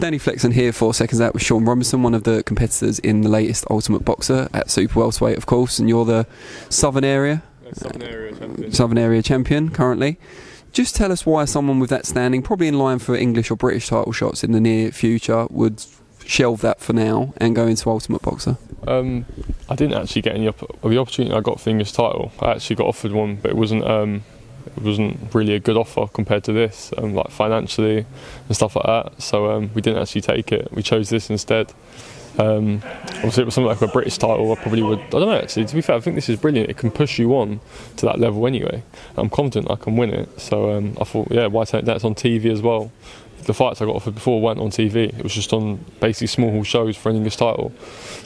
Danny Flexen here for Seconds Out with Sean Robinson, one of the competitors in the latest Ultimate Boxer at Super Welterweight, of course, and you're the Southern Area champion currently. Just tell us why someone with that standing, probably in line for English or British title shots in the near future, would shelve that for now and go into Ultimate Boxer. I didn't actually get the opportunity I got for the English title. I actually got offered one, but it wasn't really a good offer compared to this, like financially and stuff like that. So we didn't actually take it. We chose this instead. Obviously, it was something like a British title. I probably would. I don't know. Actually, to be fair, I think this is brilliant. It can push you on to that level anyway. I'm confident I can win it. So I thought, yeah, why take that? It's on TV as well. The fights I got offered before weren't on TV. It was just on basically small hall shows for an English title.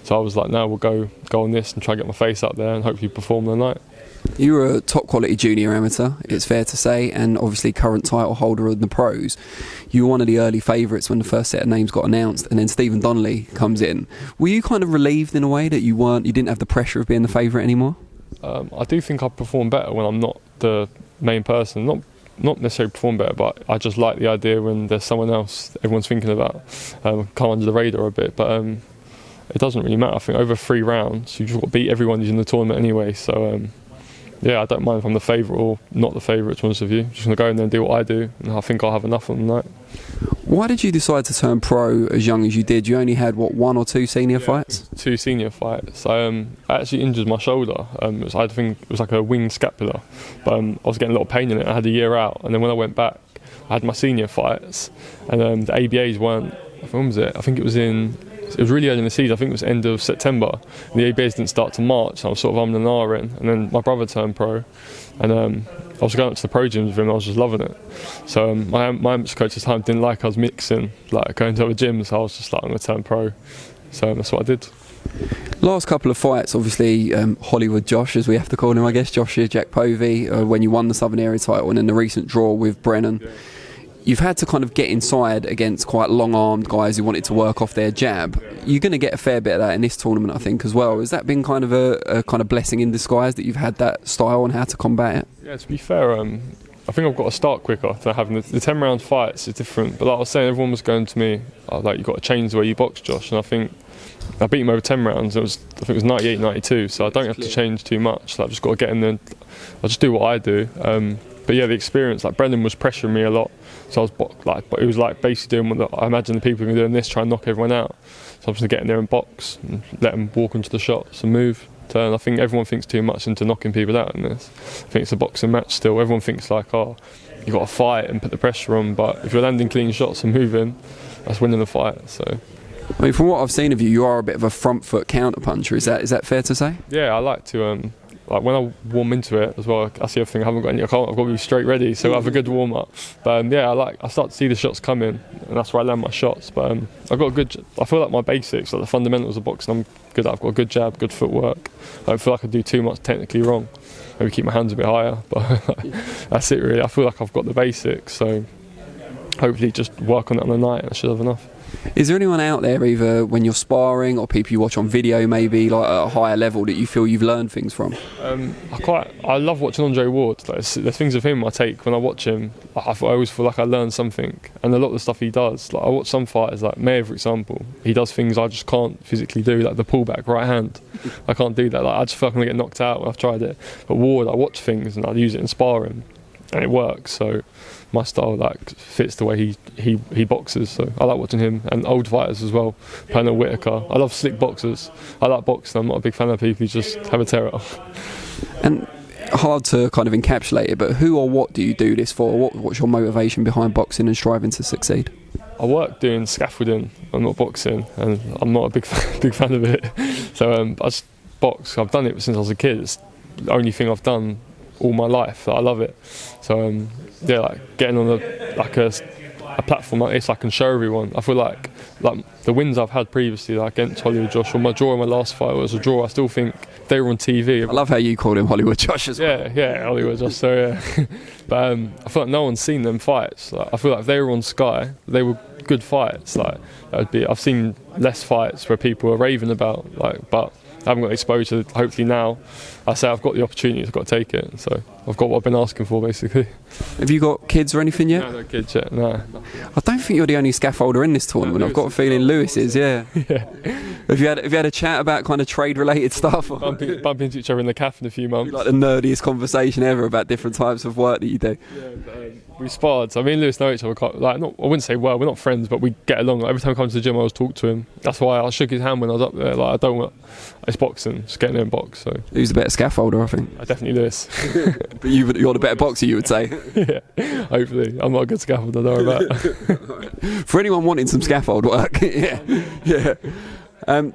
So I was like, now we'll go on this and try to get my face up there and hopefully perform the night. You were a top quality junior amateur, it's fair to say, and obviously current title holder in the pros. You were one of the early favourites when the first set of names got announced, and then Stephen Donnelly comes in. Were you kind of relieved in a way that you didn't have the pressure of being the favourite anymore? I do think I perform better when I'm not the main person. Not necessarily perform better, but I just like the idea when there's someone else everyone's thinking about. Come under the radar a bit, but it doesn't really matter. I think over 3 rounds, you've just got to beat everyone who's in the tournament anyway. So yeah, I don't mind if I'm the favourite or not the favourite, to be honest with you. Just going to go in there and do what I do, and I think I'll have enough on the night. Why did you decide to turn pro as young as you did? You only had, 1 or 2 senior fights? 2 senior fights. I actually injured my shoulder. I think it was like a wing scapula, but I was getting a lot of pain in it. I had a year out, and then when I went back, I had my senior fights, and the ABAs weren't. When was it? I think it was really early in the season. I think it was end of September. And the ABAs didn't start to March. So I was sort of and ahhing. And then my brother turned pro, and I was going up to the pro gyms with him. I was just loving it. So my amateur coach at the time didn't like us mixing, like going to other gyms. So I was just like, I'm going to turn pro. So that's what I did. Last couple of fights, obviously Hollywood Josh, as we have to call him, I guess, Josh Jack Povey, when you won the Southern Area title, and then the recent draw with Brennan. Yeah. You've had to kind of get inside against quite long-armed guys who wanted to work off their jab. You're going to get a fair bit of that in this tournament, I think, as well. Has that been kind of a kind of blessing in disguise that you've had that style and how to combat it? Yeah, to be fair, I think I've got to start quicker than having the 10-round fights is different. But like I was saying, everyone was going to me, like, you've got to change the way you box, Josh. And I think I beat him over 10 rounds. I think it was 98, 92, so I don't have to change too much. Like, I've just got to get in there. I'll just do what I do. But yeah, the experience, like Brendan was pressuring me a lot. So I was but it was like basically doing what I imagine the people who are doing this, try and knock everyone out. So I'm just getting there and box and let them walk into the shots and move, turn. I think everyone thinks too much into knocking people out in this. I think it's a boxing match still. Everyone thinks like, oh, you've got to fight and put the pressure on, but if you're landing clean shots and moving, that's winning the fight. So. I mean, from what I've seen of you, you are a bit of a front foot counter puncher. Is that fair to say? Yeah, I like to. Like when I warm into it as well, I see everything. I haven't got any. I've got to be straight ready, so I have a good warm up. But yeah, I start to see the shots coming, and that's where I land my shots. But I've got a good. I feel like my basics, like the fundamentals of boxing, I'm good at. I've got a good jab, good footwork. I don't feel like I do too much technically wrong. Maybe keep my hands a bit higher, but that's it really. I feel like I've got the basics, so hopefully just work on it on the night, and I should have enough. Is there anyone out there, either when you're sparring or people you watch on video, maybe like at a higher level, that you feel you've learned things from? I love watching Andre Ward. Like, the things of him I take when I watch him. I always feel like I learn something, and a lot of the stuff he does. Like I watch some fighters, like Mayweather, for example. He does things I just can't physically do, like the pullback right hand. I can't do that. Like I just feel like I'm gonna get knocked out when I've tried it. But Ward, I watch things and I use it in sparring, and it works. So my style fits the way he boxes, so I like watching him, and old fighters as well. Pernell Whitaker. I love slick boxers. I like boxing. I'm not a big fan of people who just have a tear up. And hard to kind of encapsulate it, but who or what do you do this for? What's your motivation behind boxing and striving to succeed? I work doing scaffolding. I'm not boxing, and I'm not a big fan of it. So I just box. I've done it since I was a kid. It's the only thing I've done all my life. I love it. So yeah, like getting on a platform like this, I can show everyone. I feel like the wins I've had previously, like against Hollywood Josh, or my draw in my last fight was a draw. I still think they were on TV. I love how you called him Hollywood Josh as well. Yeah, Hollywood Josh. So yeah, but I feel like no one's seen them fights. Like, I feel like if they were on Sky, they were good fights. Like I've seen less fights where people are raving about. Like, but I haven't got exposure. Hopefully now, I say I've got the opportunity. I've got to take it. So. I've got what I've been asking for, basically. Have you got kids or anything yet? No kids yet, no. I don't think you're the only scaffolder in this tournament. I've got a feeling Lewis is, yeah. Yeah. Have you had a chat about kind of trade-related stuff? Bump into each other in the cafe in a few months. Like the nerdiest conversation ever about different types of work that you do. Yeah, we sparred. So me and Lewis know each other quite, I wouldn't say well, we're not friends, but we get along. Like, every time I come to the gym, I always talk to him. That's why I shook his hand when I was up there. Like, I don't want, it's boxing, just getting in box. So who's the better scaffolder, I think? Definitely Lewis. But you're the better boxer, you would say. Yeah, hopefully. I'm not a good scaffolder, don't worry about it. For anyone wanting some scaffold work, yeah.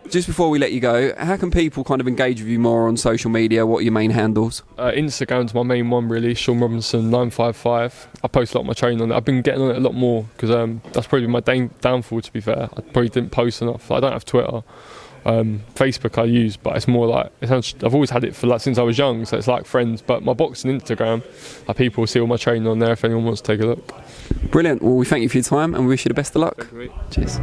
Just before we let you go, how can people kind of engage with you more on social media? What are your main handles? Instagram's my main one, really. Sean Robinson 955. I post a lot of my training on it. I've been getting on it a lot more because that's probably my downfall, to be fair. I probably didn't post enough. I don't have Twitter. Facebook I use, but it's more like I've always had it for since I was young, so it's like friends. But my boxing Instagram, people see all my training on there if anyone wants to take a look. Brilliant. Well, we thank you for your time and we wish you the best of luck. Thank you, mate. Cheers.